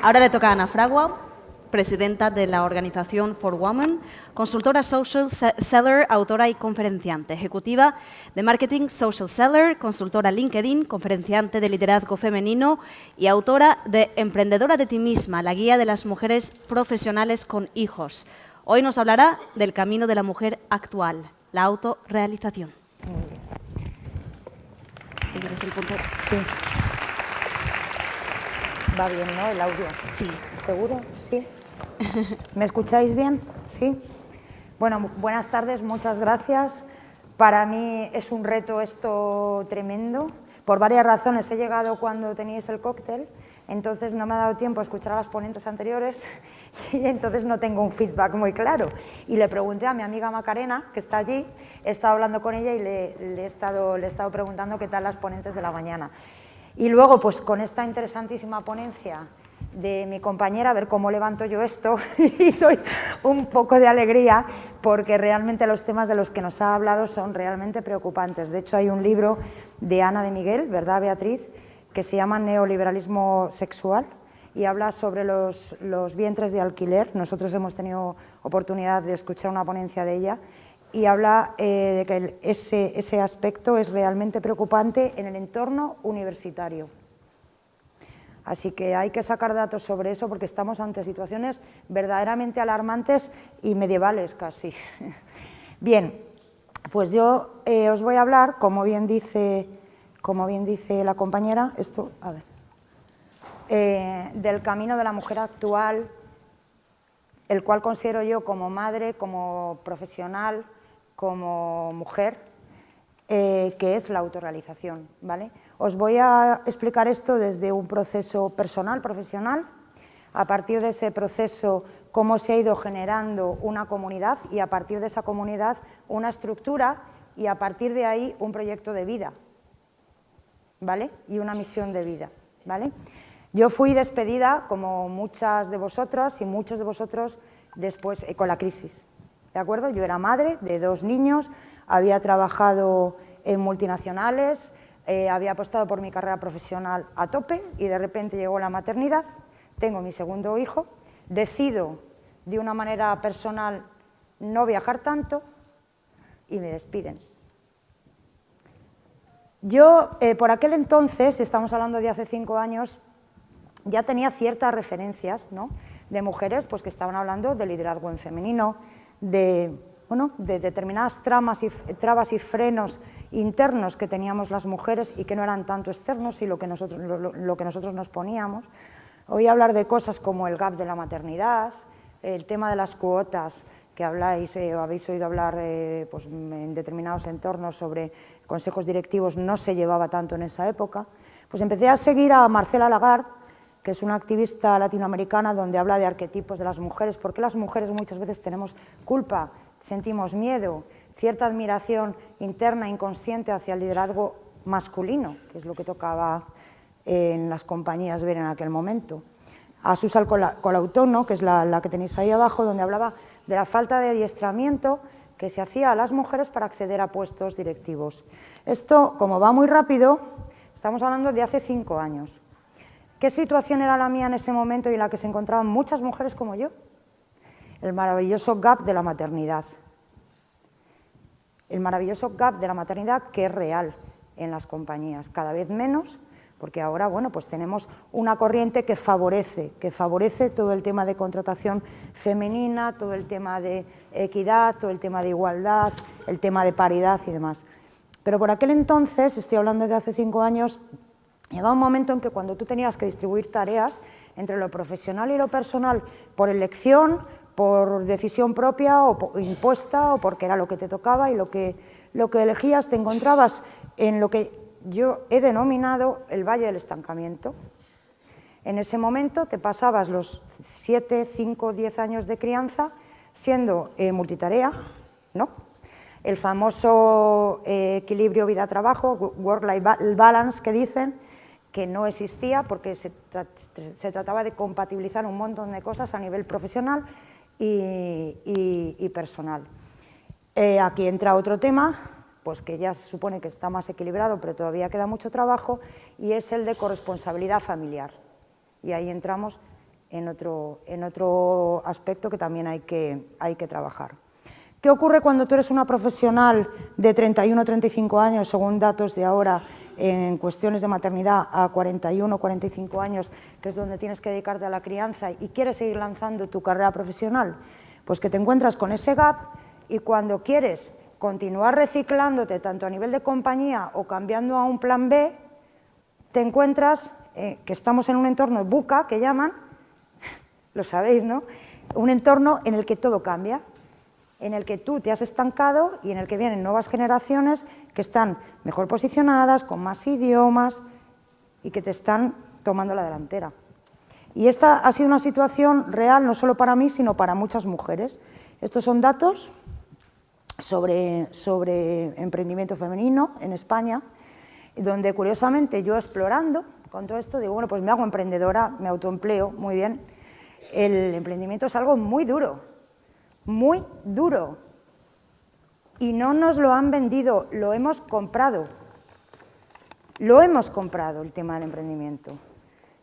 Ahora le toca a Ana Fragua, presidenta de la organización For Women, consultora social seller, autora y conferenciante, ejecutiva de marketing social seller, consultora LinkedIn, conferenciante de liderazgo femenino y autora de Emprendedora de ti misma, la guía de las mujeres profesionales con hijos. Hoy nos hablará del camino de la mujer actual, la autorrealización. Muy bien. ¿Quieres el punto? Sí. Va bien, ¿no? El audio. Sí. ¿Seguro? Sí. ¿Me escucháis bien? Sí. Bueno, buenas tardes, muchas gracias. Para mí es un reto esto tremendo. Por varias razones he llegado cuando teníais el cóctel, entonces no me ha dado tiempo a escuchar a las ponentes anteriores y entonces no tengo un feedback muy claro. Y le pregunté a mi amiga Macarena, que está allí, he estado hablando con ella y le he estado preguntando qué tal las ponentes de la mañana. Y luego, pues con esta interesantísima ponencia de mi compañera, a ver cómo levanto yo esto y doy un poco de alegría, porque realmente los temas de los que nos ha hablado son realmente preocupantes. De hecho, hay un libro de Ana de Miguel, ¿verdad, Beatriz?, que se llama Neoliberalismo sexual y habla sobre los vientres de alquiler. Nosotros hemos tenido oportunidad de escuchar una ponencia de ella y habla de que ese aspecto es realmente preocupante en el entorno universitario. Así que hay que sacar datos sobre eso porque estamos ante situaciones verdaderamente alarmantes y medievales casi. Bien, pues yo os voy a hablar, como bien dice la compañera, del camino de la mujer actual, el cual considero yo como madre, como profesional, como mujer, que es la autorrealización, ¿vale? Os voy a explicar esto desde un proceso personal, profesional, a partir de ese proceso cómo se ha ido generando una comunidad y a partir de esa comunidad una estructura y a partir de ahí un proyecto de vida, ¿vale? Y una misión de vida, ¿vale? Yo fui despedida, como muchas de vosotras y muchos de vosotros, después con la crisis, ¿de acuerdo? Yo era madre de 2 niños, había trabajado en multinacionales, había apostado por mi carrera profesional a tope y de repente llegó la maternidad, tengo mi segundo hijo, decido de una manera personal no viajar tanto y me despiden. Yo, por aquel entonces, estamos hablando de hace 5 años, ya tenía ciertas referencias, ¿no?, de mujeres pues, que estaban hablando de liderazgo en femenino, de determinadas trabas y frenos internos que teníamos las mujeres y que no eran tanto externos y lo que nosotros nos poníamos. Oí hablar de cosas como el gap de la maternidad, el tema de las cuotas que habláis o habéis oído hablar pues, en determinados entornos sobre consejos directivos, no se llevaba tanto en esa época. Pues empecé a seguir a Marcela Lagarde, que es una activista latinoamericana donde habla de arquetipos de las mujeres, porque las mujeres muchas veces tenemos culpa, sentimos miedo, cierta admiración interna, inconsciente hacia el liderazgo masculino, que es lo que tocaba en las compañías ver en aquel momento. A Susan Colautono, que es la que tenéis ahí abajo, donde hablaba de la falta de adiestramiento que se hacía a las mujeres para acceder a puestos directivos. Esto, como va muy rápido, estamos hablando de hace 5 años. ¿Qué situación era la mía en ese momento y en la que se encontraban muchas mujeres como yo? El maravilloso gap de la maternidad. El maravilloso gap de la maternidad que es real en las compañías, cada vez menos, porque ahora, bueno, pues tenemos una corriente que favorece todo el tema de contratación femenina, todo el tema de equidad, todo el tema de igualdad, el tema de paridad y demás. Pero por aquel entonces, estoy hablando de hace 5 años, llegaba un momento en que cuando tú tenías que distribuir tareas entre lo profesional y lo personal por elección, por decisión propia o impuesta o porque era lo que te tocaba y lo que elegías, te encontrabas en lo que yo he denominado el valle del estancamiento. En ese momento te pasabas los 7, 5, 10 años de crianza siendo multitarea, ¿no? El famoso equilibrio vida-trabajo, work-life balance que dicen, que no existía porque se trataba de compatibilizar un montón de cosas a nivel profesional y personal. Aquí entra otro tema, pues que ya se supone que está más equilibrado, pero todavía queda mucho trabajo, y es el de corresponsabilidad familiar. Y ahí entramos en otro aspecto que también hay que trabajar. ¿Qué ocurre cuando tú eres una profesional de 31 o 35 años, según datos de ahora, en cuestiones de maternidad, a 41 o 45 años, que es donde tienes que dedicarte a la crianza y quieres seguir lanzando tu carrera profesional? Pues que te encuentras con ese gap y cuando quieres continuar reciclándote, tanto a nivel de compañía o cambiando a un plan B, te encuentras que estamos en un entorno VUCA, que llaman, lo sabéis, ¿no? Un entorno en el que todo cambia, en el que tú te has estancado y en el que vienen nuevas generaciones que están mejor posicionadas, con más idiomas y que te están tomando la delantera. Y esta ha sido una situación real no solo para mí, sino para muchas mujeres. Estos son datos sobre emprendimiento femenino en España, donde curiosamente yo explorando con todo esto digo, bueno, pues me hago emprendedora, me autoempleo, muy bien. El emprendimiento es algo muy duro y no nos lo han vendido, lo hemos comprado el tema del emprendimiento.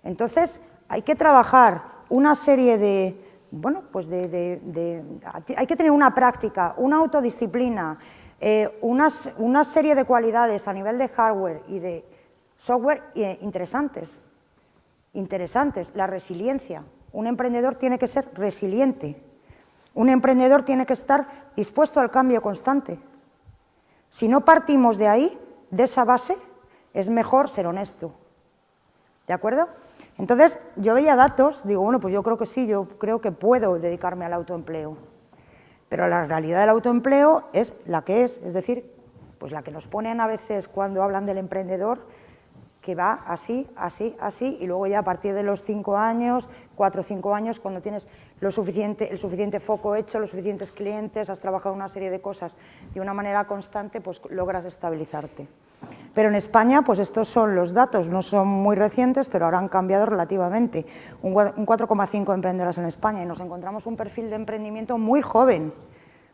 Entonces hay que trabajar una serie de, bueno, pues hay que tener una práctica, una autodisciplina, una serie de cualidades a nivel de hardware y de software interesantes. La resiliencia. Un emprendedor tiene que ser resiliente. Un emprendedor tiene que estar dispuesto al cambio constante. Si no partimos de ahí, de esa base, es mejor ser honesto. ¿De acuerdo? Entonces, yo veía datos, digo, bueno, pues yo creo que sí, yo creo que puedo dedicarme al autoempleo. Pero la realidad del autoempleo es la que es decir, pues la que nos ponen a veces cuando hablan del emprendedor, que va así, así, así, y luego ya a partir de los 5 años, 4 o 5 años, cuando tienes el suficiente foco hecho, los suficientes clientes, has trabajado una serie de cosas de una manera constante, pues logras estabilizarte. Pero en España, pues estos son los datos, no son muy recientes, pero ahora han cambiado relativamente. Un 4,5 emprendedoras en España y nos encontramos un perfil de emprendimiento muy joven,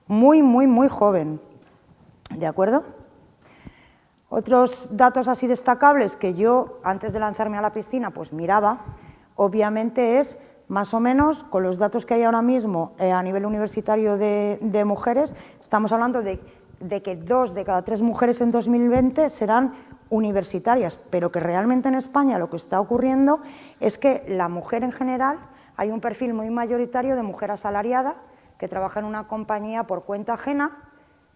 muy joven. ¿De acuerdo? Otros datos así destacables que yo, antes de lanzarme a la piscina, pues miraba, obviamente es más o menos, con los datos que hay ahora mismo a nivel universitario de mujeres, estamos hablando de que 2 de cada 3 mujeres en 2020 serán universitarias, pero que realmente en España lo que está ocurriendo es que la mujer en general, hay un perfil muy mayoritario de mujer asalariada que trabaja en una compañía por cuenta ajena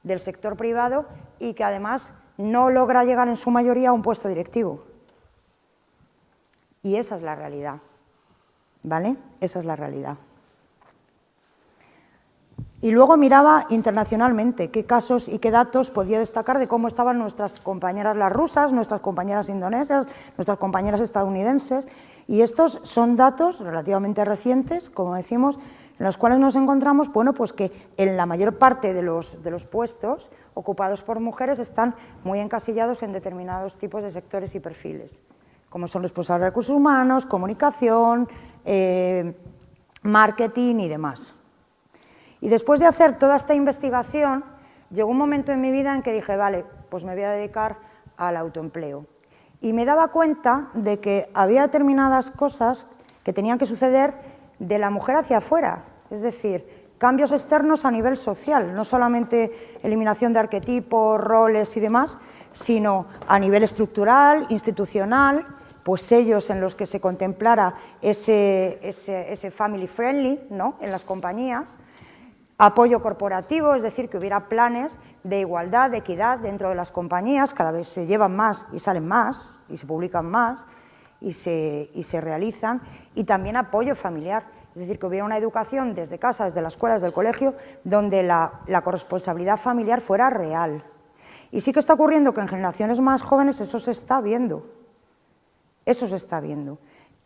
del sector privado y que además no logra llegar en su mayoría a un puesto directivo. Y esa es la realidad, ¿vale? Esa es la realidad. Y luego miraba internacionalmente qué casos y qué datos podía destacar de cómo estaban nuestras compañeras las rusas, nuestras compañeras indonesias, nuestras compañeras estadounidenses. Y estos son datos relativamente recientes, como decimos, en los cuales nos encontramos, bueno, pues que en la mayor parte de los puestos ocupados por mujeres están muy encasillados en determinados tipos de sectores y perfiles, como son responsables de recursos humanos, comunicación, marketing y demás. Y después de hacer toda esta investigación, llegó un momento en mi vida en que dije, vale, pues me voy a dedicar al autoempleo. Y me daba cuenta de que había determinadas cosas que tenían que suceder de la mujer hacia afuera, es decir, cambios externos a nivel social, no solamente eliminación de arquetipos, roles y demás, sino a nivel estructural, institucional, pues sellos en los que se contemplara ese family friendly, ¿no?, en las compañías, apoyo corporativo, es decir, que hubiera planes de igualdad, de equidad dentro de las compañías, cada vez se llevan más y salen más y se publican más y se realizan, y también apoyo familiar, es decir, que hubiera una educación desde casa, desde la escuela, desde el colegio, donde la corresponsabilidad familiar fuera real. Y sí que está ocurriendo que en generaciones más jóvenes eso se está viendo,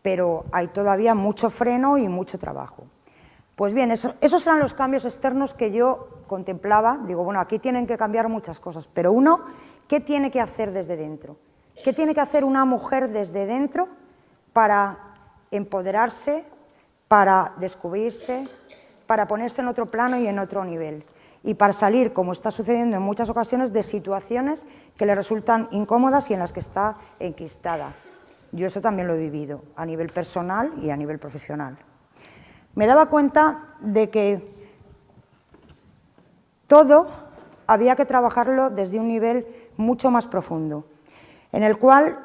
pero hay todavía mucho freno y mucho trabajo. Pues bien, esos eran los cambios externos que yo contemplaba. Digo, bueno, aquí tienen que cambiar muchas cosas, pero uno, ¿qué tiene que hacer desde dentro? ¿Qué tiene que hacer una mujer desde dentro para empoderarse, para descubrirse, para ponerse en otro plano y en otro nivel? Y para salir, como está sucediendo en muchas ocasiones, de situaciones que le resultan incómodas y en las que está enquistada. Yo eso también lo he vivido, a nivel personal y a nivel profesional. me daba cuenta de que todo había que trabajarlo desde un nivel mucho más profundo, en el cual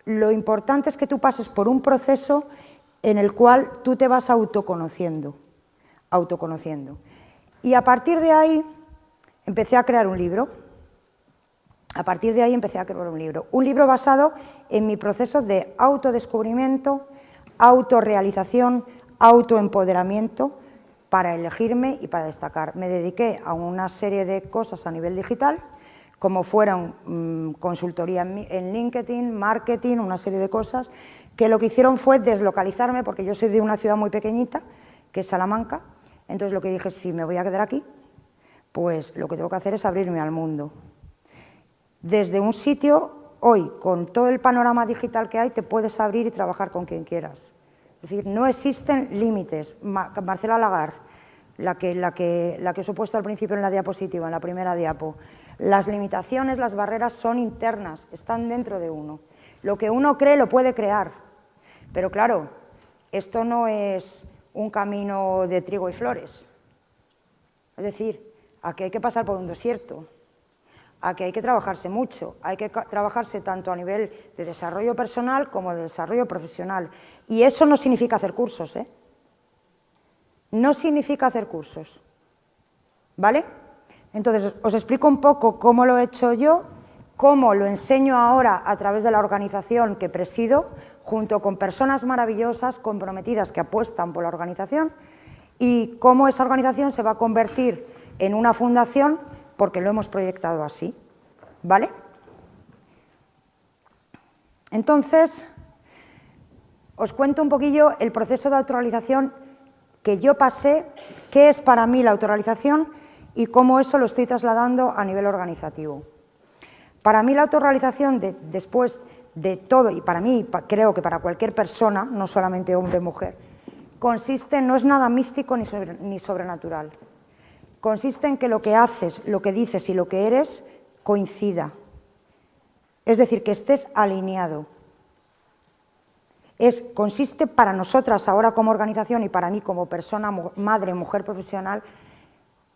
lo importante es que tú pases por un proceso en el cual tú te vas autoconociendo. Y a partir de ahí empecé a crear un libro. Un libro basado en mi proceso de autodescubrimiento, autorrealización, autoempoderamiento, para elegirme y para destacar. Me dediqué a una serie de cosas a nivel digital, como fueron consultoría en LinkedIn, marketing, una serie de cosas, que lo que hicieron fue deslocalizarme, porque yo soy de una ciudad muy pequeñita, que es Salamanca. Entonces lo que dije, si me voy a quedar aquí, pues lo que tengo que hacer es abrirme al mundo. Desde un sitio, hoy, con todo el panorama digital que hay, te puedes abrir y trabajar con quien quieras. Es decir, no existen límites. Marcela Lagarde, la que os he puesto al principio en la diapositiva, en la primera diapo, las limitaciones, las barreras son internas, están dentro de uno. Lo que uno cree lo puede crear, pero claro, esto no es un camino de trigo y flores. Es decir, aquí hay que pasar por un desierto. Aquí hay que trabajarse mucho, hay que trabajarse tanto a nivel de desarrollo personal como de desarrollo profesional. Y eso no significa hacer cursos, ¿eh? No significa hacer cursos, ¿vale? Entonces, os explico un poco cómo lo he hecho yo, cómo lo enseño ahora a través de la organización que presido, junto con personas maravillosas, comprometidas, que apuestan por la organización, y cómo esa organización se va a convertir en una fundación, porque lo hemos proyectado así, ¿vale? Entonces, os cuento un poquillo el proceso de autorrealización que yo pasé, qué es para mí la autorrealización y cómo eso lo estoy trasladando a nivel organizativo. Para mí la autorrealización, después de todo, y para mí, creo que para cualquier persona, no solamente hombre o mujer, consiste, no es nada místico ni sobrenatural. Consiste en que lo que haces, lo que dices y lo que eres coincida. Es decir, que estés alineado. Consiste para nosotras ahora como organización y para mí como persona, madre, mujer profesional,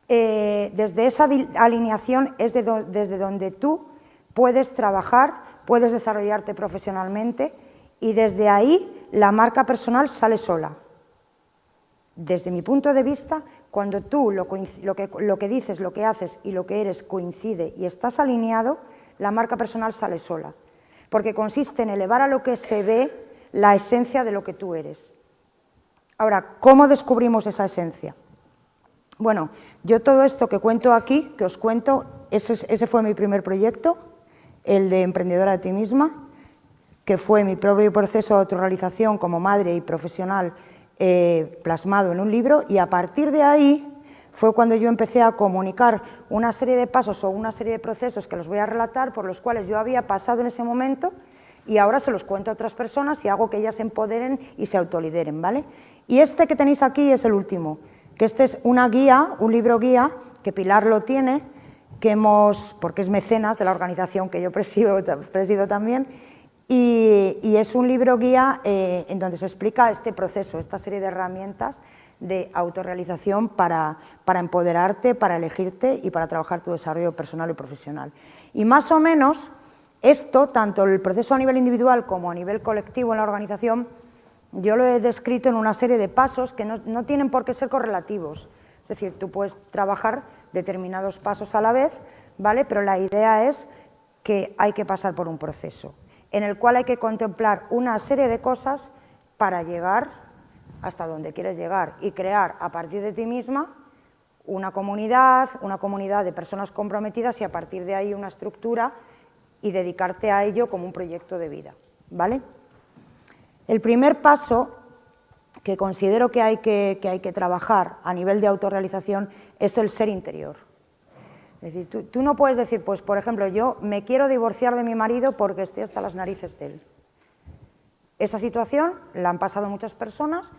desde esa alineación es desde donde tú puedes trabajar, puedes desarrollarte profesionalmente y desde ahí la marca personal sale sola. Desde mi punto de vista, cuando tú lo que dices, lo que haces y lo que eres coincide y estás alineado, la marca personal sale sola. Porque consiste en elevar a lo que se ve la esencia de lo que tú eres. Ahora, ¿cómo descubrimos esa esencia? Bueno, yo todo esto que cuento aquí, que os cuento, ese fue mi primer proyecto, el de Emprendedora de ti misma, que fue mi propio proceso de autorrealización como madre y profesional plasmado en un libro, y a partir de ahí fue cuando yo empecé a comunicar una serie de pasos o una serie de procesos que los voy a relatar, por los cuales yo había pasado en ese momento y ahora se los cuento a otras personas y hago que ellas se empoderen y se autolideren, ¿vale? Y este que tenéis aquí es el último, que este es una guía, un libro guía, que Pilar lo tiene, que porque es mecenas de la organización que yo presido también, y es un libro guía en donde se explica este proceso, esta serie de herramientas de autorrealización para empoderarte, para elegirte y para trabajar tu desarrollo personal y profesional. Y más o menos esto, tanto el proceso a nivel individual como a nivel colectivo en la organización, yo lo he descrito en una serie de pasos que no tienen por qué ser correlativos. Es decir, tú puedes trabajar determinados pasos a la vez, ¿vale? Pero la idea es que hay que pasar por un proceso en el cual hay que contemplar una serie de cosas para llegar hasta donde quieres llegar y crear a partir de ti misma una comunidad de personas comprometidas y a partir de ahí una estructura y dedicarte a ello como un proyecto de vida, ¿vale? El primer paso que considero que hay que trabajar a nivel de autorrealización es el ser interior. Es decir, tú no puedes decir, pues por ejemplo, yo me quiero divorciar de mi marido porque estoy hasta las narices de él. Esa situación la han pasado muchas personas,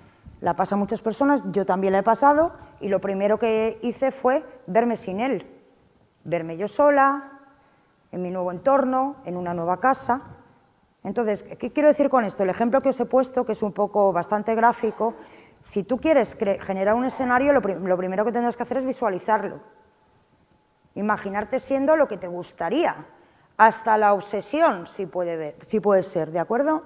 la pasan muchas personas, yo también la he pasado y lo primero que hice fue verme sin él, verme yo sola, en mi nuevo entorno, en una nueva casa. Entonces, ¿qué quiero decir con esto? El ejemplo que os he puesto, que es un poco bastante gráfico, Si tú quieres generar un escenario, lo primero que tendrás que hacer es visualizarlo. Imaginarte siendo lo que te gustaría, hasta la obsesión, si puede ser, ¿de acuerdo?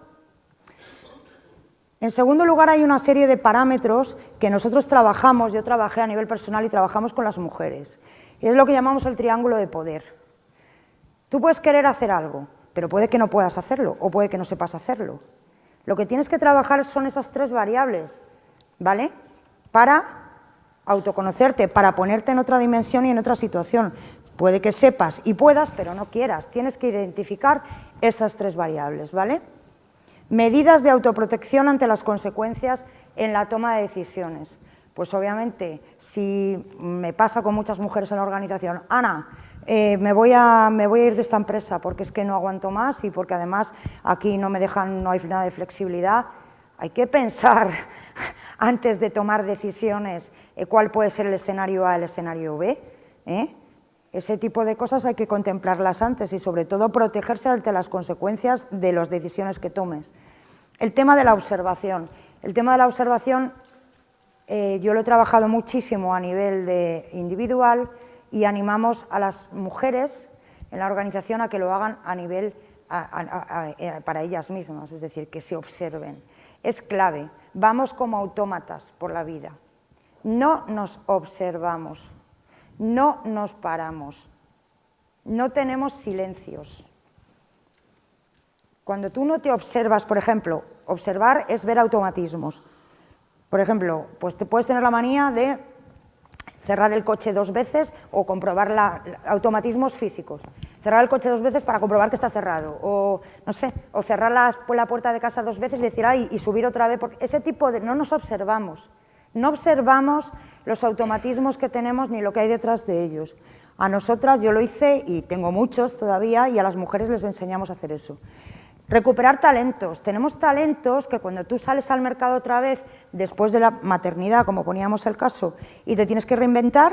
En segundo lugar, hay una serie de parámetros que nosotros trabajamos, yo trabajé a nivel personal y trabajamos con las mujeres, y es lo que llamamos el triángulo de poder. Tú puedes querer hacer algo, pero puede que no puedas hacerlo, o puede que no sepas hacerlo. Lo que tienes que trabajar son esas 3 variables, ¿vale? Para autoconocerte, para ponerte en otra dimensión y en otra situación. Puede que sepas y puedas, pero no quieras. Tienes que identificar esas 3 variables, ¿vale? Medidas de autoprotección ante las consecuencias en la toma de decisiones. Pues obviamente, si me pasa con muchas mujeres en la organización, Ana, me voy a ir de esta empresa porque es que no aguanto más y porque además aquí no me dejan, no hay nada de flexibilidad. Hay que pensar antes de tomar decisiones cuál puede ser el escenario A, el escenario B. Ese tipo de cosas hay que contemplarlas antes y sobre todo protegerse ante las consecuencias de las decisiones que tomes. El tema de la observación. El tema de la observación yo lo he trabajado muchísimo a nivel de individual y animamos a las mujeres en la organización a que lo hagan a nivel para ellas mismas, es decir, que se observen. Es clave, vamos como autómatas por la vida, no nos observamos, no nos paramos, no tenemos silencios. Cuando tú no te observas, por ejemplo, observar es ver automatismos. Por ejemplo, pues te puedes tener la manía de cerrar el coche 2 veces o comprobar automatismos físicos. Cerrar el coche 2 veces para comprobar que está cerrado, o no sé, o cerrar la puerta de casa 2 veces y decir, ay, y subir otra vez, porque ese tipo de... no nos observamos, no observamos los automatismos que tenemos ni lo que hay detrás de ellos. A nosotras, yo lo hice y tengo muchos todavía, y a las mujeres les enseñamos a hacer eso. Recuperar talentos. Tenemos talentos que cuando tú sales al mercado otra vez, después de la maternidad, como poníamos el caso, y te tienes que reinventar,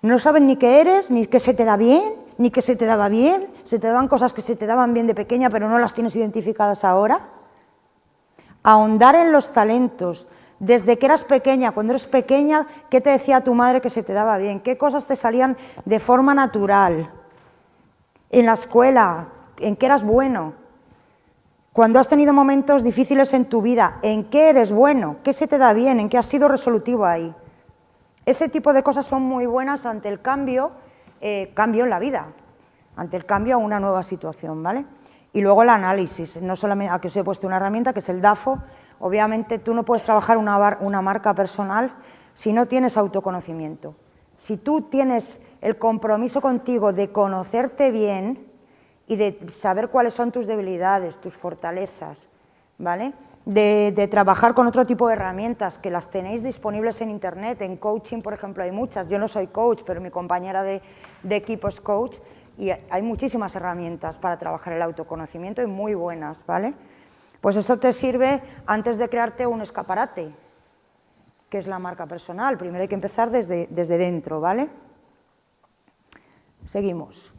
no saben ni qué eres, ni qué se te da bien, ni qué se te daba bien, se te daban cosas que se te daban bien de pequeña, pero no las tienes identificadas ahora. Ahondar en los talentos. Desde que eras pequeña, cuando eres pequeña, ¿qué te decía tu madre que se te daba bien? ¿Qué cosas te salían de forma natural? En la escuela, ¿en qué eras bueno? Cuando has tenido momentos difíciles en tu vida, ¿en qué eres bueno? ¿Qué se te da bien? ¿En qué has sido resolutivo ahí? Ese tipo de cosas son muy buenas ante el cambio en la vida, ante el cambio a una nueva situación, ¿vale? Y luego el análisis, no solamente, aquí os he puesto una herramienta que es el DAFO. Obviamente tú no puedes trabajar una marca personal si no tienes autoconocimiento. Si tú tienes el compromiso contigo de conocerte bien y de saber cuáles son tus debilidades, tus fortalezas, ¿vale? De trabajar con otro tipo de herramientas que las tenéis disponibles en internet, en coaching, por ejemplo, hay muchas. Yo no soy coach, pero mi compañera de equipo es coach y hay muchísimas herramientas para trabajar el autoconocimiento y muy buenas, ¿vale? Pues eso te sirve antes de crearte un escaparate, que es la marca personal. Primero hay que empezar desde dentro, ¿vale? Seguimos.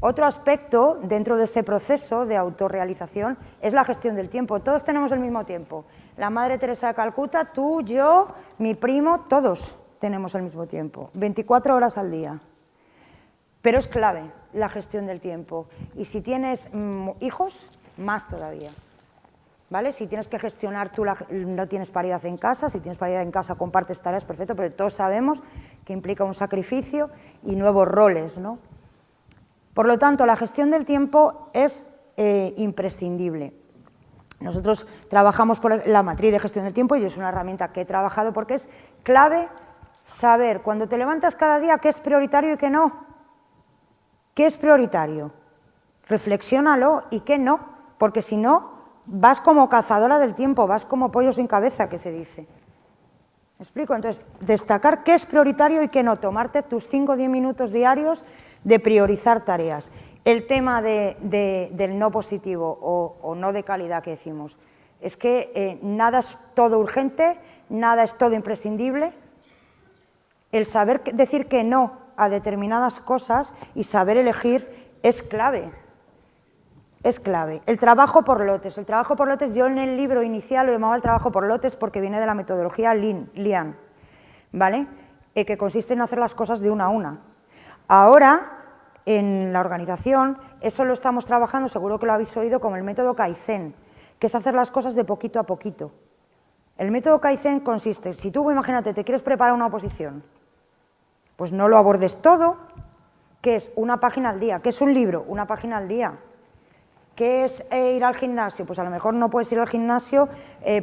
Otro aspecto dentro de ese proceso de autorrealización es la gestión del tiempo. Todos tenemos el mismo tiempo. La Madre Teresa de Calcuta, tú, yo, mi primo, todos tenemos el mismo tiempo. 24 horas al día. Pero es clave la gestión del tiempo. Y si tienes hijos, más todavía. ¿Vale? Si tienes que gestionar, tú no tienes paridad en casa, si tienes paridad en casa compartes tareas, perfecto, pero todos sabemos que implica un sacrificio y nuevos roles, ¿no? Por lo tanto, la gestión del tiempo es imprescindible. Nosotros trabajamos por la matriz de gestión del tiempo y es una herramienta que he trabajado porque es clave saber cuando te levantas cada día qué es prioritario y qué no. ¿Qué es prioritario? Reflexiónalo y qué no, porque si no, vas como cazadora del tiempo, vas como pollo sin cabeza, que se dice. ¿Me explico? Entonces, destacar qué es prioritario y qué no, tomarte tus 5 o 10 minutos diarios de priorizar tareas. El tema del no positivo o no de calidad que decimos, es que nada es todo urgente, nada es todo imprescindible. El saber decir que no a determinadas cosas y saber elegir es clave. es clave. El trabajo por lotes. El trabajo por lotes, yo en el libro inicial lo llamaba el trabajo por lotes porque viene de la metodología Lian, ¿vale? Que consiste en hacer las cosas de una a una. Ahora, en la organización, eso lo estamos trabajando, seguro que lo habéis oído, como el método Kaizen, que es hacer las cosas de poquito a poquito. El método Kaizen consiste, si tú, imagínate, te quieres preparar una oposición, pues no lo abordes todo, que es una página al día, que es un libro, una página al día. ¿Qué es ir al gimnasio? Pues a lo mejor no puedes ir al gimnasio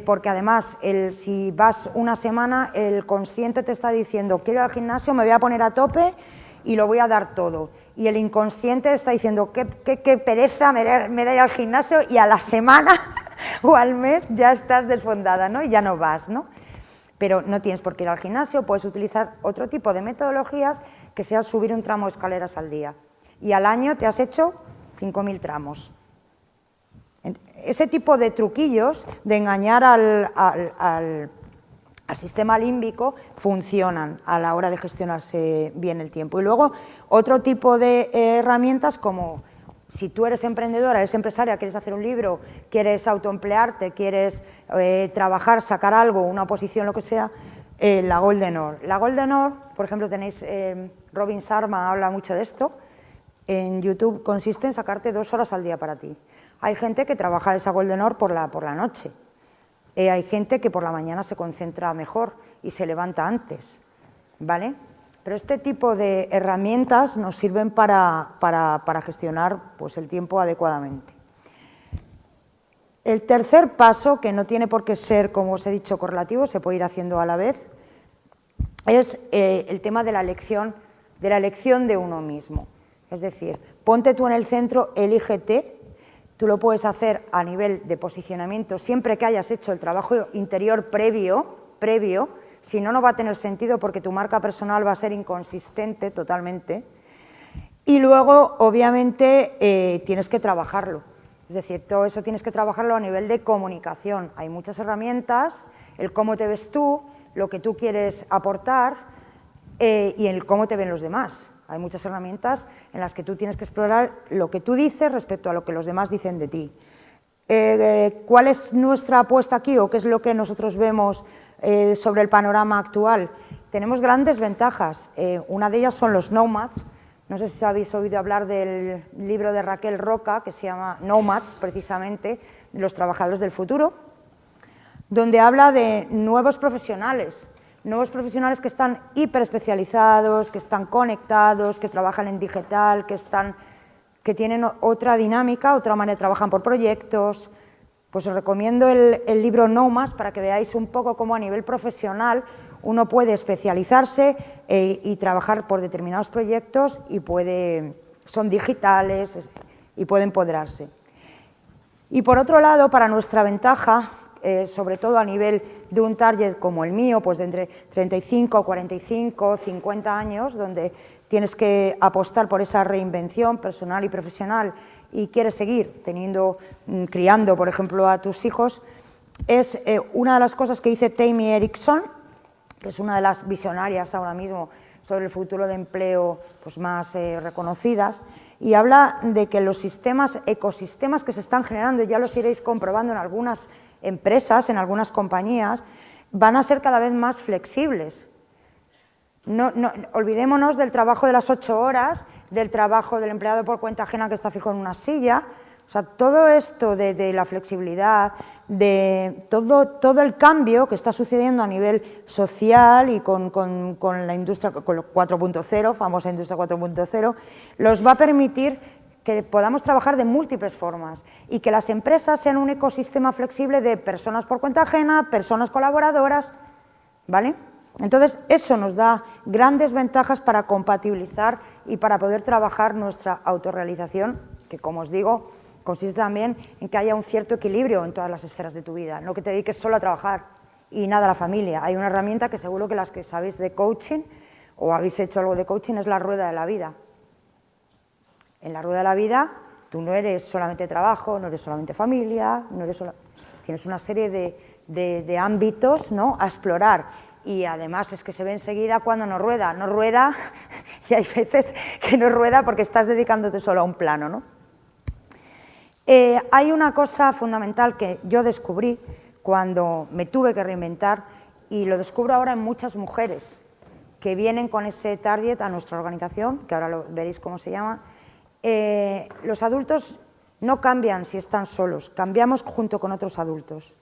porque además si vas una semana el consciente te está diciendo quiero ir al gimnasio, me voy a poner a tope y lo voy a dar todo. Y el inconsciente está diciendo qué pereza me da ir al gimnasio y a la semana o al mes ya estás desfondada, ¿no? Y ya no vas, ¿no? Pero no tienes por qué ir al gimnasio, puedes utilizar otro tipo de metodologías que sea subir un tramo de escaleras al día. Y al año te has hecho 5.000 tramos. Ese tipo de truquillos de engañar al sistema límbico funcionan a la hora de gestionarse bien el tiempo. Y luego otro tipo de herramientas como si tú eres emprendedora, eres empresaria, quieres hacer un libro, quieres autoemplearte, quieres trabajar, sacar algo, una oposición, lo que sea, la Golden Hour. La Golden Hour, por ejemplo, tenéis, Robin Sharma habla mucho de esto, en YouTube consiste en sacarte 2 horas al día para ti. Hay gente que trabaja esa Golden Hour por la noche. Hay gente que por la mañana se concentra mejor y se levanta antes, ¿vale? Pero este tipo de herramientas nos sirven para gestionar pues, el tiempo adecuadamente. El tercer paso, que no tiene por qué ser, como os he dicho, correlativo, se puede ir haciendo a la vez, es el tema de la elección de uno mismo. Es decir, ponte tú en el centro, elígete. Tú lo puedes hacer a nivel de posicionamiento siempre que hayas hecho el trabajo interior previo, si no, no va a tener sentido porque tu marca personal va a ser inconsistente totalmente. Y luego, obviamente, tienes que trabajarlo. Es decir, todo eso tienes que trabajarlo a nivel de comunicación. Hay muchas herramientas, el cómo te ves tú, lo que tú quieres aportar y el cómo te ven los demás. Hay muchas herramientas en las que tú tienes que explorar lo que tú dices respecto a lo que los demás dicen de ti. ¿Cuál es nuestra apuesta aquí o qué es lo que nosotros vemos sobre el panorama actual? Tenemos grandes ventajas. Una de ellas son los nomads. No sé si habéis oído hablar del libro de Raquel Roca, que se llama Nomads, precisamente, de los trabajadores del futuro, donde habla de nuevos profesionales que están hiperespecializados, que están conectados, que trabajan en digital, que tienen otra dinámica, otra manera, trabajan por proyectos. Pues os recomiendo el libro Nomads para que veáis un poco cómo a nivel profesional uno puede especializarse y trabajar por determinados proyectos y son digitales y puede empoderarse. Y por otro lado, para nuestra ventaja, sobre todo a nivel de un target como el mío, pues de entre 35, 45, 50 años, donde tienes que apostar por esa reinvención personal y profesional y quieres seguir criando, por ejemplo, a tus hijos, es una de las cosas que dice Tammy Erickson, que es una de las visionarias ahora mismo sobre el futuro de empleo pues más reconocidas, y habla de que los ecosistemas que se están generando, ya los iréis comprobando en algunas empresas, en algunas compañías, van a ser cada vez más flexibles. Olvidémonos del trabajo de las 8 horas, del trabajo del empleado por cuenta ajena que está fijo en una silla. O sea, todo esto de la flexibilidad, de todo el cambio que está sucediendo a nivel social y con la industria, con 4.0, famosa industria 4.0, los va a permitir que podamos trabajar de múltiples formas y que las empresas sean un ecosistema flexible de personas por cuenta ajena, personas colaboradoras, ¿vale? Entonces, eso nos da grandes ventajas para compatibilizar y para poder trabajar nuestra autorrealización, que, como os digo, consiste también en que haya un cierto equilibrio en todas las esferas de tu vida, no que te dediques solo a trabajar y nada a la familia. Hay una herramienta que seguro que las que sabéis de coaching o habéis hecho algo de coaching es la rueda de la vida. En la rueda de la vida tú no eres solamente trabajo, no eres solamente familia, tienes una serie de ámbitos, ¿no?, a explorar. Y además es que se ve enseguida cuando no rueda y hay veces que no rueda porque estás dedicándote solo a un plano, ¿no? Hay una cosa fundamental que yo descubrí cuando me tuve que reinventar, y lo descubro ahora en muchas mujeres que vienen con ese target a nuestra organización, que ahora lo veréis cómo se llama. Los adultos no cambian si están solos, cambiamos junto con otros adultos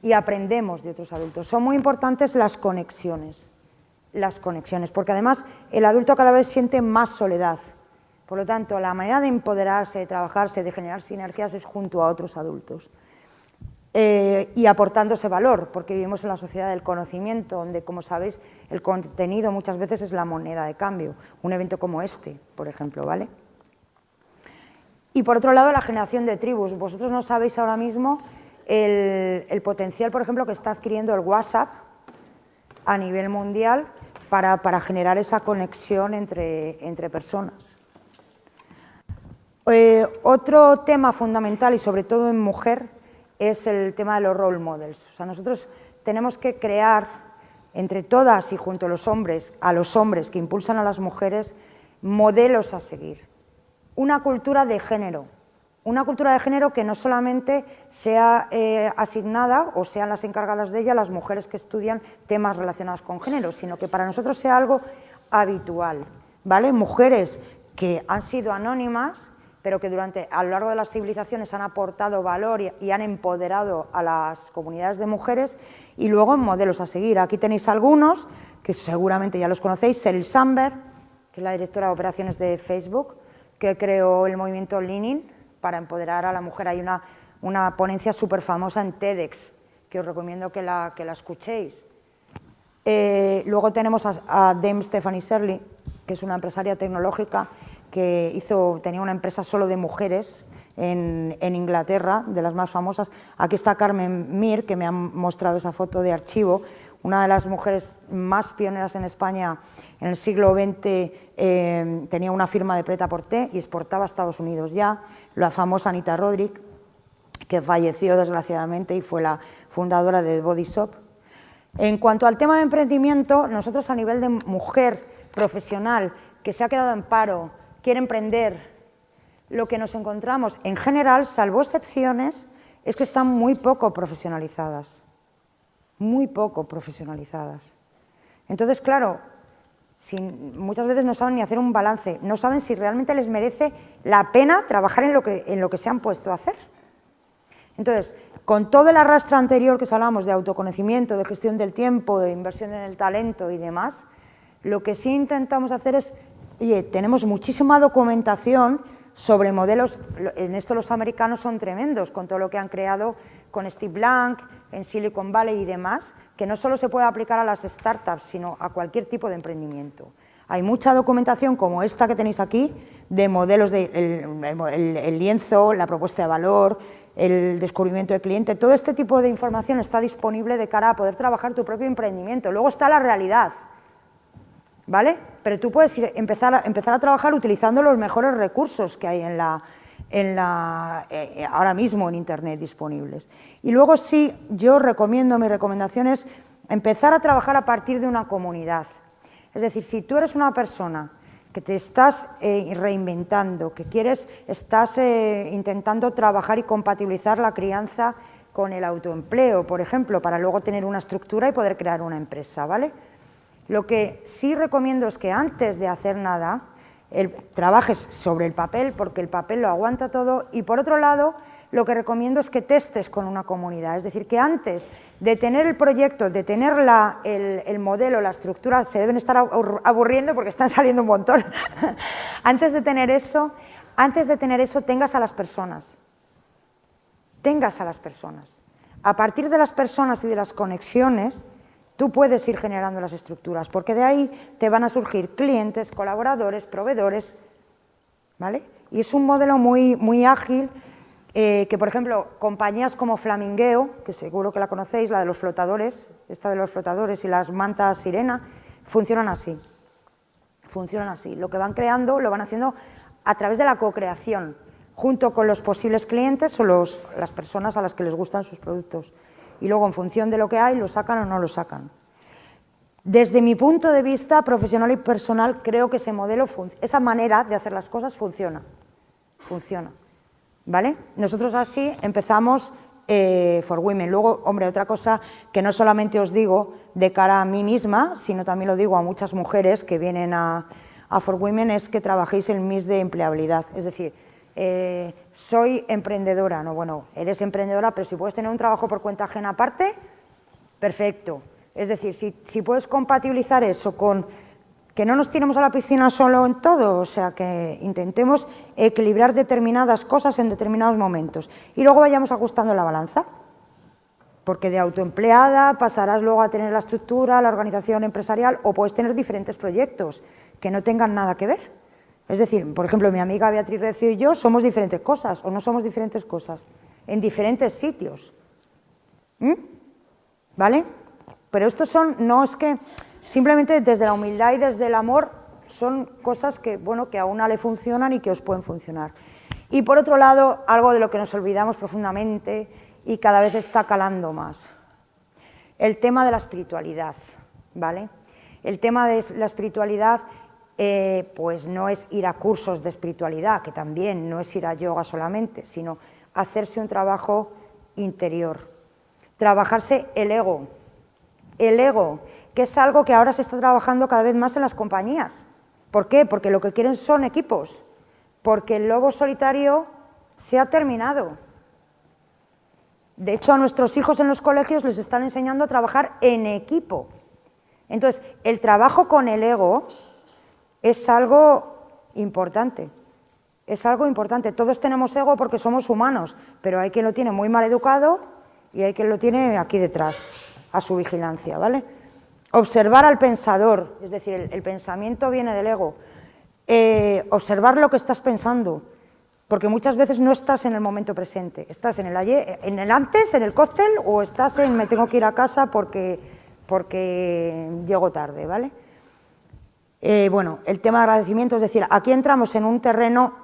y aprendemos de otros adultos. Son muy importantes las conexiones, porque además el adulto cada vez siente más soledad. Por lo tanto, la manera de empoderarse, de trabajarse, de generar sinergias es junto a otros adultos. Y aportándose valor, porque vivimos en la sociedad del conocimiento, donde, como sabéis, el contenido muchas veces es la moneda de cambio. Un evento como este, por ejemplo, ¿vale? Y por otro lado, la generación de tribus. Vosotros no sabéis ahora mismo el potencial, por ejemplo, que está adquiriendo el WhatsApp a nivel mundial para generar esa conexión entre personas. Otro tema fundamental, y sobre todo en mujer, es el tema de los role models. O sea, nosotros tenemos que crear entre todas y junto a los hombres que impulsan a las mujeres, modelos a seguir. Una cultura de género que no solamente sea asignada o sean las encargadas de ella las mujeres que estudian temas relacionados con género, sino que para nosotros sea algo habitual, ¿vale? Mujeres que han sido anónimas, pero que a lo largo de las civilizaciones han aportado valor y han empoderado a las comunidades de mujeres, y luego modelos a seguir. Aquí tenéis algunos, que seguramente ya los conocéis. Sheryl Sandberg, que es la directora de operaciones de Facebook, que creó el movimiento Leaning para empoderar a la mujer. Hay una ponencia súper famosa en TEDx, que os recomiendo que la escuchéis. Luego tenemos a Dame Stephanie Shirley, que es una empresaria tecnológica que tenía una empresa solo de mujeres en Inglaterra, de las más famosas. Aquí está Carmen Mir, que me ha mostrado esa foto de archivo, una de las mujeres más pioneras en España en el siglo XX. Tenía una firma de prêt-à-porter y exportaba a Estados Unidos ya. La famosa Anita Roddick, que falleció desgraciadamente y fue la fundadora de The Body Shop. En cuanto al tema de emprendimiento, nosotros a nivel de mujer profesional que se ha quedado en paro, quiere emprender, lo que nos encontramos en general, salvo excepciones, es que están muy poco profesionalizadas. Muy poco profesionalizadas. Entonces, claro, muchas veces no saben ni hacer un balance, no saben si realmente les merece la pena trabajar en lo que se han puesto a hacer. Entonces, con todo el arrastre anterior que os hablamos de autoconocimiento, de gestión del tiempo, de inversión en el talento y demás, lo que sí intentamos hacer es, oye, tenemos muchísima documentación sobre modelos. En esto los americanos son tremendos con todo lo que han creado con Steve Blank, en Silicon Valley y demás, que no solo se puede aplicar a las startups, sino a cualquier tipo de emprendimiento. Hay mucha documentación como esta que tenéis aquí, de modelos, el lienzo, la propuesta de valor, el descubrimiento del cliente. Todo este tipo de información está disponible de cara a poder trabajar tu propio emprendimiento. Luego está la realidad, ¿vale? Pero tú puedes empezar a trabajar utilizando los mejores recursos que hay ahora mismo en Internet disponibles. Y luego sí, mi recomendación es empezar a trabajar a partir de una comunidad. Es decir, si tú eres una persona que te estás reinventando, que estás intentando trabajar y compatibilizar la crianza con el autoempleo, por ejemplo, para luego tener una estructura y poder crear una empresa, ¿vale? Lo que sí recomiendo es que antes de hacer nada, trabajes sobre el papel, porque el papel lo aguanta todo, y por otro lado, lo que recomiendo es que testes con una comunidad, es decir, que antes de tener el proyecto, de tener el modelo, la estructura, se deben estar aburriendo porque están saliendo un montón, antes de tener eso, tengas a las personas. A partir de las personas y de las conexiones, tú puedes ir generando las estructuras, porque de ahí te van a surgir clientes, colaboradores, proveedores, ¿vale? Y es un modelo muy, muy ágil, que por ejemplo, compañías como Flamingueo, que seguro que la conocéis, la de los flotadores, esta de los flotadores y las mantas sirena, funcionan así. Lo que van creando, lo van haciendo a través de la co-creación, junto con los posibles clientes o las personas a las que les gustan sus productos. Y luego, en función de lo que hay, lo sacan o no lo sacan. Desde mi punto de vista profesional y personal, creo que esa manera de hacer las cosas funciona. ¿vale? Nosotros así empezamos For Women. Luego, hombre, otra cosa que no solamente os digo de cara a mí misma, sino también lo digo a muchas mujeres que vienen a For Women, es que trabajéis el MIS de empleabilidad. Es decir, soy emprendedora, no, bueno, eres emprendedora, pero si puedes tener un trabajo por cuenta ajena aparte, perfecto. Es decir, si puedes compatibilizar eso con que no nos tiremos a la piscina solo en todo, o sea, que intentemos equilibrar determinadas cosas en determinados momentos y luego vayamos ajustando la balanza, porque de autoempleada pasarás luego a tener la estructura, la organización empresarial, o puedes tener diferentes proyectos que no tengan nada que ver. Es decir, por ejemplo, mi amiga Beatriz Recio y yo somos diferentes cosas, o no somos diferentes cosas, en diferentes sitios. ¿Vale? Pero estos son, no es que, simplemente desde la humildad y desde el amor, son cosas que, bueno, que a una le funcionan y que os pueden funcionar. Y por otro lado, algo de lo que nos olvidamos profundamente y cada vez está calando más, el tema de la espiritualidad, ¿vale? El tema de la espiritualidad, pues no es ir a cursos de espiritualidad, que también no es ir a yoga solamente, sino hacerse un trabajo interior, trabajarse el ego, que es algo que ahora se está trabajando cada vez más en las compañías. ¿Por qué? Porque lo que quieren son equipos, porque el lobo solitario se ha terminado. De hecho, a nuestros hijos en los colegios les están enseñando a trabajar en equipo. Entonces, el trabajo con el ego es algo importante. Es algo importante. Todos tenemos ego porque somos humanos, pero hay quien lo tiene muy mal educado y hay quien lo tiene aquí detrás, a su vigilancia, ¿vale? Observar al pensador, es decir, el pensamiento viene del ego. Observar lo que estás pensando, porque muchas veces no estás en el momento presente, estás en el ayer, en el antes, en el cóctel, o estás en me tengo que ir a casa porque llego tarde, ¿vale? Bueno, el tema de agradecimiento, es decir, aquí entramos en un terreno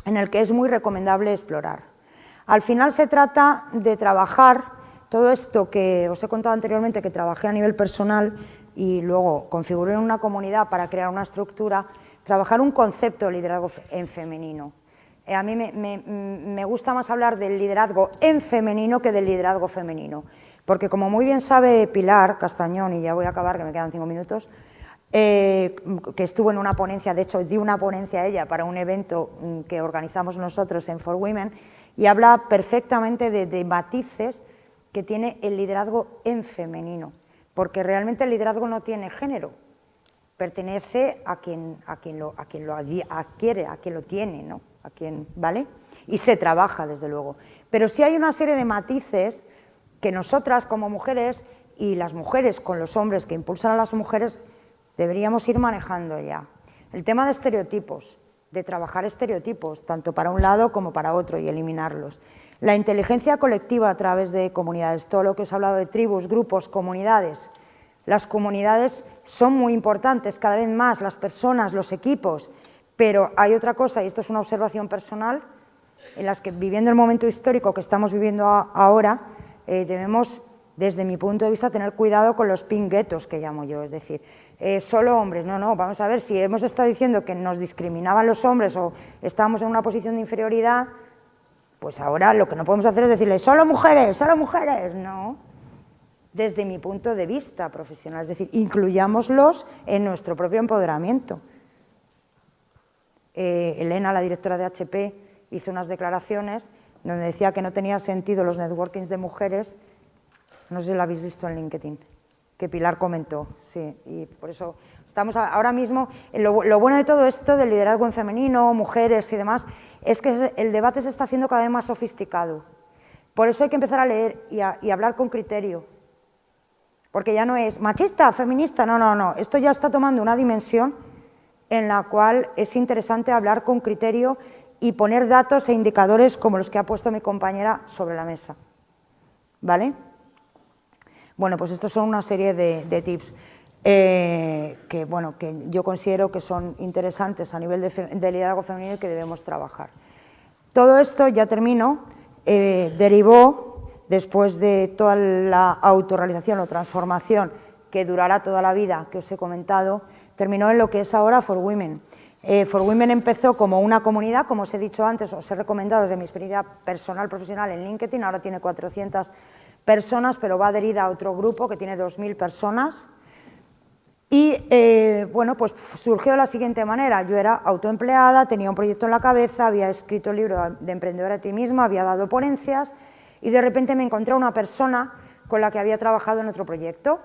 en el que es muy recomendable explorar. Al final se trata de trabajar todo esto que os he contado anteriormente, que trabajé a nivel personal y luego configuré en una comunidad para crear una estructura, trabajar un concepto de liderazgo en femenino. A mí me gusta más hablar del liderazgo en femenino que del liderazgo femenino, porque como muy bien sabe Pilar Castañón, y ya voy a acabar, que me quedan 5 minutos, que estuvo en una ponencia, de hecho di una ponencia a ella para un evento que organizamos nosotros en For Women, y habla perfectamente de matices que tiene el liderazgo en femenino, porque realmente el liderazgo no tiene género, pertenece a quien lo adquiere, a quien lo tiene, ¿no? A quien, ¿vale? Y se trabaja, desde luego. Pero sí hay una serie de matices que nosotras como mujeres y las mujeres con los hombres que impulsan a las mujeres deberíamos ir manejando ya. El tema de estereotipos, de trabajar estereotipos, tanto para un lado como para otro, y eliminarlos. La inteligencia colectiva a través de comunidades, todo lo que os he hablado de tribus, grupos, comunidades. Las comunidades son muy importantes, cada vez más, las personas, los equipos, pero hay otra cosa, y esto es una observación personal, en las que viviendo el momento histórico que estamos viviendo ahora, debemos, desde mi punto de vista, tener cuidado con los pink ghettos, que llamo yo, es decir, solo hombres, no, vamos a ver, si hemos estado diciendo que nos discriminaban los hombres o estábamos en una posición de inferioridad, pues ahora lo que no podemos hacer es decirle solo mujeres, no, desde mi punto de vista profesional, es decir, incluyámoslos en nuestro propio empoderamiento. Elena, la directora de HP, hizo unas declaraciones donde decía que no tenía sentido los networkings de mujeres, no sé si lo habéis visto en LinkedIn, que Pilar comentó, sí, y por eso estamos ahora mismo, lo bueno de todo esto del liderazgo en femenino, mujeres y demás, es que el debate se está haciendo cada vez más sofisticado. Por eso hay que empezar a leer y hablar con criterio, porque ya no es machista, feminista, no, esto ya está tomando una dimensión en la cual es interesante hablar con criterio y poner datos e indicadores como los que ha puesto mi compañera sobre la mesa, ¿vale? Bueno, pues estos son una serie de tips que yo considero que son interesantes a nivel de liderazgo femenino y que debemos trabajar. Todo esto, ya termino, derivó, después de toda la autorrealización o transformación que durará toda la vida, que os he comentado, terminó en lo que es ahora For Women. For Women empezó como una comunidad, como os he dicho antes, os he recomendado desde mi experiencia personal, profesional en LinkedIn, ahora tiene 400 personas, pero va adherida a otro grupo que tiene 2000 personas. Y bueno, pues surgió de la siguiente manera: yo era autoempleada, tenía un proyecto en la cabeza, había escrito el libro de Emprendedora de ti misma, había dado ponencias y de repente me encontré a una persona con la que había trabajado en otro proyecto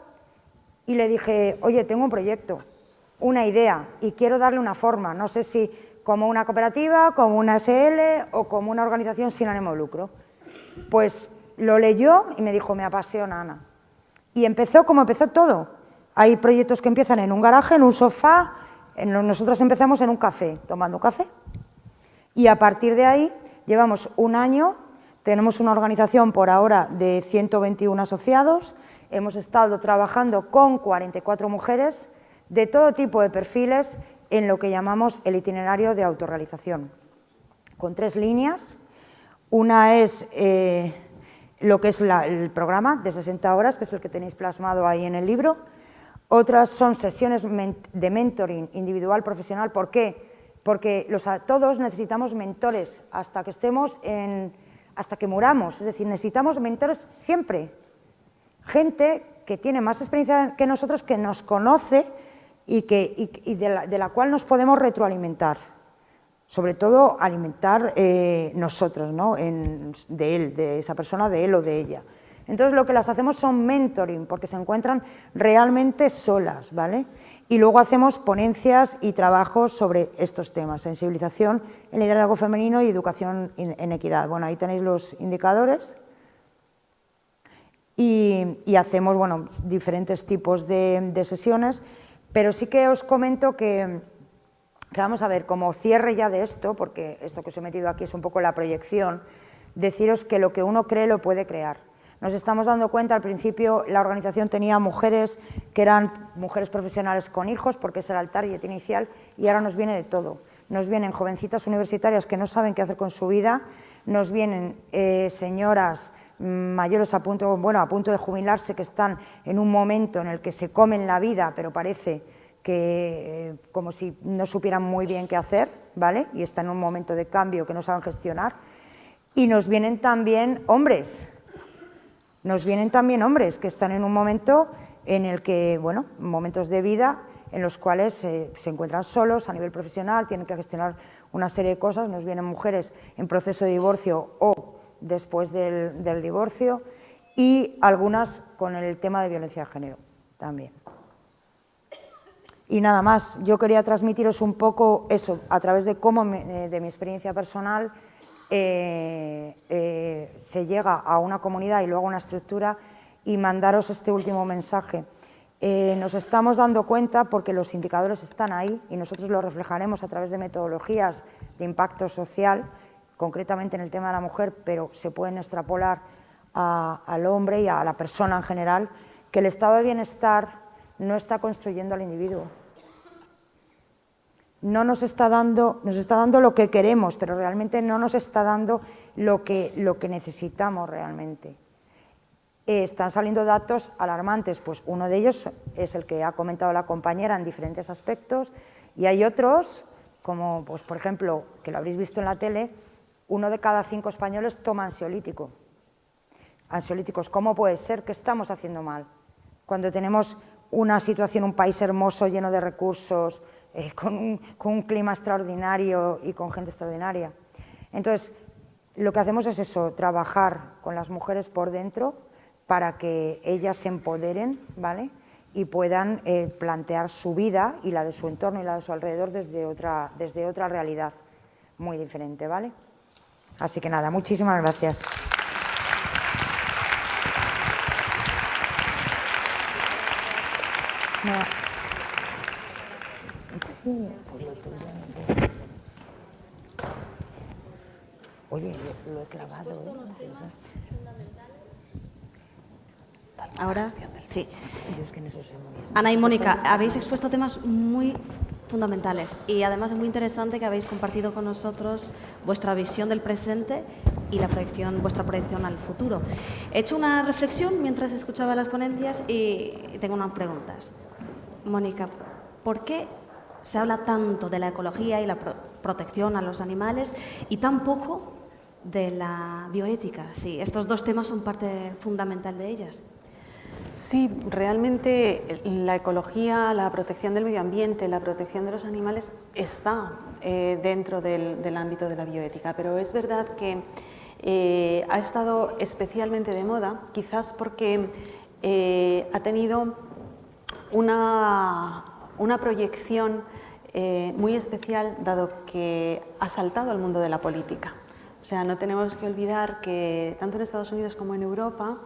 y le dije, oye, tengo un proyecto, una idea y quiero darle una forma, no sé si como una cooperativa, como una SL o como una organización sin ánimo de lucro. Pues lo leyó y me dijo, me apasiona, Ana. Y empezó como empezó todo. Hay proyectos que empiezan en un garaje, en un sofá, nosotros empezamos en un café, tomando café. Y a partir de ahí llevamos un año, tenemos una organización por ahora de 121 asociados, hemos estado trabajando con 44 mujeres de todo tipo de perfiles en lo que llamamos el itinerario de autorrealización, con 3 líneas. Una es lo que es el programa de 60 horas, que es el que tenéis plasmado ahí en el libro. Otras son sesiones de mentoring individual, profesional. ¿Por qué? Porque todos necesitamos mentores hasta que hasta que muramos. Es decir, necesitamos mentores siempre. Gente que tiene más experiencia que nosotros, que nos conoce y de la cual nos podemos retroalimentar. Sobre todo alimentar nosotros, ¿no? De esa persona, de él o de ella. Entonces lo que las hacemos son mentoring, porque se encuentran realmente solas, ¿vale? Y luego hacemos ponencias y trabajos sobre estos temas, sensibilización en liderazgo femenino y educación en equidad. Bueno, ahí tenéis los indicadores. Y hacemos, bueno, diferentes tipos de sesiones, pero sí que os comento que vamos a ver, como cierre ya de esto, porque esto que os he metido aquí es un poco la proyección, deciros que lo que uno cree lo puede crear. Nos estamos dando cuenta, al principio la organización tenía mujeres que eran mujeres profesionales con hijos, porque ese era el target inicial, y ahora nos viene de todo. Nos vienen jovencitas universitarias que no saben qué hacer con su vida, nos vienen señoras mayores a punto de jubilarse, que están en un momento en el que se comen la vida, pero parece que como si no supieran muy bien qué hacer, ¿vale? Y están en un momento de cambio que no saben gestionar. Y nos vienen también hombres. Nos vienen también hombres que están en un momento en el que, bueno, momentos de vida en los cuales se encuentran solos a nivel profesional, tienen que gestionar una serie de cosas. Nos vienen mujeres en proceso de divorcio o después del divorcio y algunas con el tema de violencia de género también. Y nada más, yo quería transmitiros un poco eso a través de cómo, de mi experiencia personal, se llega a una comunidad y luego a una estructura, y mandaros este último mensaje. Nos estamos dando cuenta, porque los indicadores están ahí y nosotros los reflejaremos a través de metodologías de impacto social, concretamente en el tema de la mujer, pero se pueden extrapolar al hombre y a la persona en general, que el estado de bienestar no está construyendo al individuo. No nos está dando lo que queremos, pero realmente no nos está dando lo que necesitamos realmente. Están saliendo datos alarmantes, pues uno de ellos es el que ha comentado la compañera en diferentes aspectos, y hay otros, como pues, por ejemplo, que lo habréis visto en la tele, 1 de cada 5 españoles toma ansiolítico. Ansiolíticos, ¿cómo puede ser? ¿Qué estamos haciendo mal? Cuando tenemos una situación, un país hermoso, lleno de recursos, con un clima extraordinario y con gente extraordinaria. Entonces, lo que hacemos es eso, trabajar con las mujeres por dentro para que ellas se empoderen, ¿vale? Y puedan plantear su vida y la de su entorno y la de su alrededor desde otra realidad muy diferente, ¿vale? Así que nada, muchísimas gracias. Oye, lo he clavado. Ahora, sí. Ana y Mónica, habéis expuesto temas muy fundamentales y además es muy interesante que habéis compartido con nosotros vuestra visión del presente y vuestra proyección al futuro. He hecho una reflexión mientras escuchaba las ponencias y tengo unas preguntas. Mónica, ¿por qué se habla tanto de la ecología y la protección a los animales y tan poco de la bioética. Sí, estos dos temas son parte fundamental de ellas. Sí, realmente la ecología, la protección del medio ambiente, la protección de los animales está dentro del ámbito de la bioética, pero es verdad que ha estado especialmente de moda, quizás porque ha tenido una proyección muy especial, dado que ha saltado al mundo de la política. O sea, no tenemos que olvidar que tanto en Estados Unidos como en Europa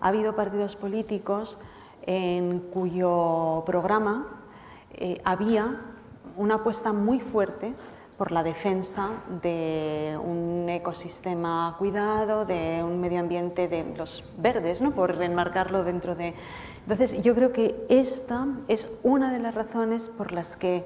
ha habido partidos políticos en cuyo programa había una apuesta muy fuerte por la defensa de un ecosistema cuidado, de un medio ambiente de los verdes, ¿no? Por enmarcarlo dentro de... Entonces, yo creo que esta es una de las razones por las que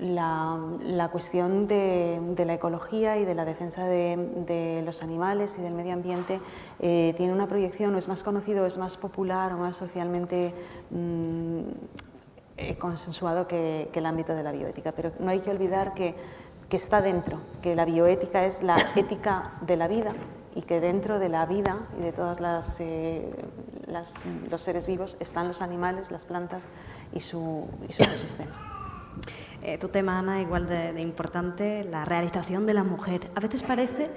la cuestión de la ecología y de la defensa de los animales y del medio ambiente tiene una proyección, o es más conocido, es más popular o más socialmente consensuado que el ámbito de la bioética. Pero no hay que olvidar que está dentro, que la bioética es la ética de la vida y que dentro de la vida y de todos los seres vivos están los animales, las plantas y su ecosistema. Tu tema, Ana, igual de importante, la realización de la mujer. A veces parece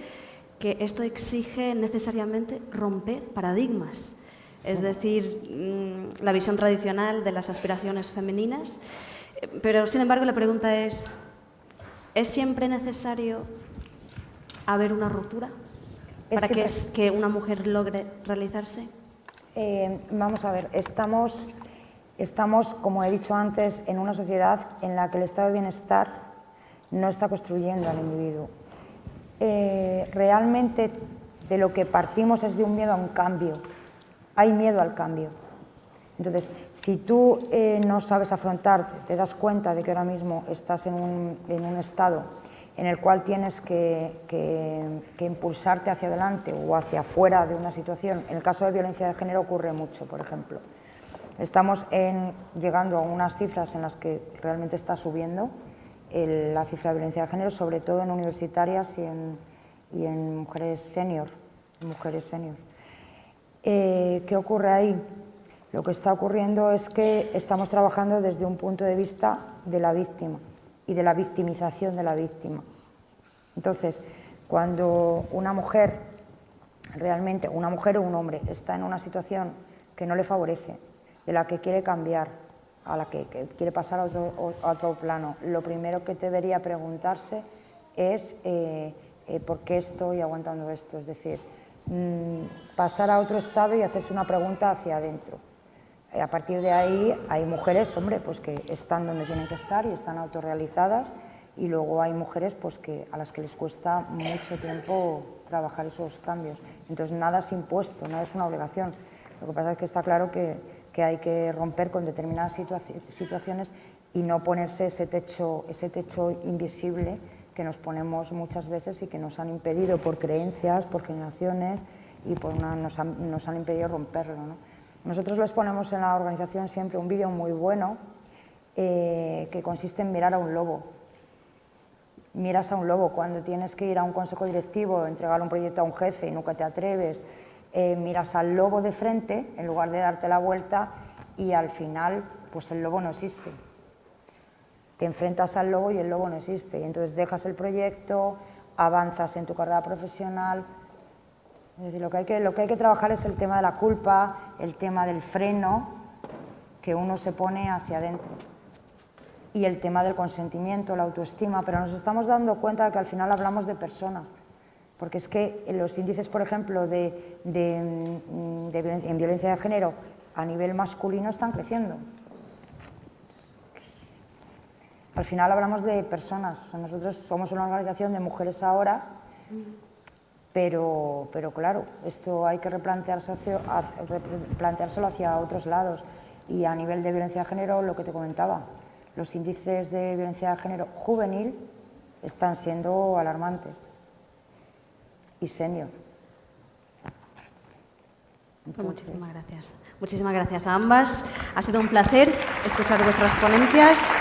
que esto exige necesariamente romper paradigmas, es decir, la visión tradicional de las aspiraciones femeninas, pero sin embargo la pregunta ¿es siempre necesario haber una ruptura para que una mujer logre realizarse? Vamos a ver, estamos, como he dicho antes, en una sociedad en la que el estado de bienestar no está construyendo al individuo. Realmente de lo que partimos es de un miedo a un cambio. Hay miedo al cambio. Entonces, si tú no sabes afrontar, te das cuenta de que ahora mismo estás en un estado en el cual tienes que impulsarte hacia adelante o hacia afuera de una situación. En el caso de violencia de género ocurre mucho, por ejemplo. Estamos llegando a unas cifras en las que realmente está subiendo la cifra de violencia de género, sobre todo en universitarias y en mujeres senior. ¿Qué ocurre ahí? Lo que está ocurriendo es que estamos trabajando desde un punto de vista de la víctima y de la victimización de la víctima. Entonces, cuando una mujer, realmente una mujer o un hombre, está en una situación que no le favorece, de la que quiere cambiar, a la que quiere pasar a otro plano, lo primero que debería preguntarse es ¿por qué estoy aguantando esto? Es decir, pasar a otro estado y hacerse una pregunta hacia adentro. A partir de ahí hay mujeres, hombre, pues que están donde tienen que estar y están autorrealizadas, y luego hay mujeres pues a las que les cuesta mucho tiempo trabajar esos cambios. Entonces nada es impuesto, nada es una obligación. Lo que pasa es que está claro que hay que romper con determinadas situaciones y no ponerse ese techo invisible que nos ponemos muchas veces y que nos han impedido por creencias, por generaciones, y nos han impedido romperlo, ¿no? Nosotros les ponemos en la organización siempre un vídeo muy bueno que consiste en mirar a un lobo. Miras a un lobo cuando tienes que ir a un consejo directivo, entregar un proyecto a un jefe y nunca te atreves. Miras al lobo de frente en lugar de darte la vuelta y al final pues el lobo no existe. Te enfrentas al lobo y el lobo no existe, y entonces dejas el proyecto, avanzas en tu carrera profesional. Es decir, lo que hay que trabajar es el tema de la culpa, el tema del freno que uno se pone hacia adentro y el tema del consentimiento, la autoestima, pero nos estamos dando cuenta de que al final hablamos de personas, porque es que los índices, por ejemplo, en violencia de género a nivel masculino están creciendo. Al final hablamos de personas, o sea, nosotros somos una organización de mujeres ahora, pero claro, esto hay que replanteárselo hacia otros lados. Y a nivel de violencia de género, lo que te comentaba, los índices de violencia de género juvenil están siendo alarmantes y senior. Muchísimas gracias. Muchísimas gracias a ambas. Ha sido un placer escuchar vuestras ponencias.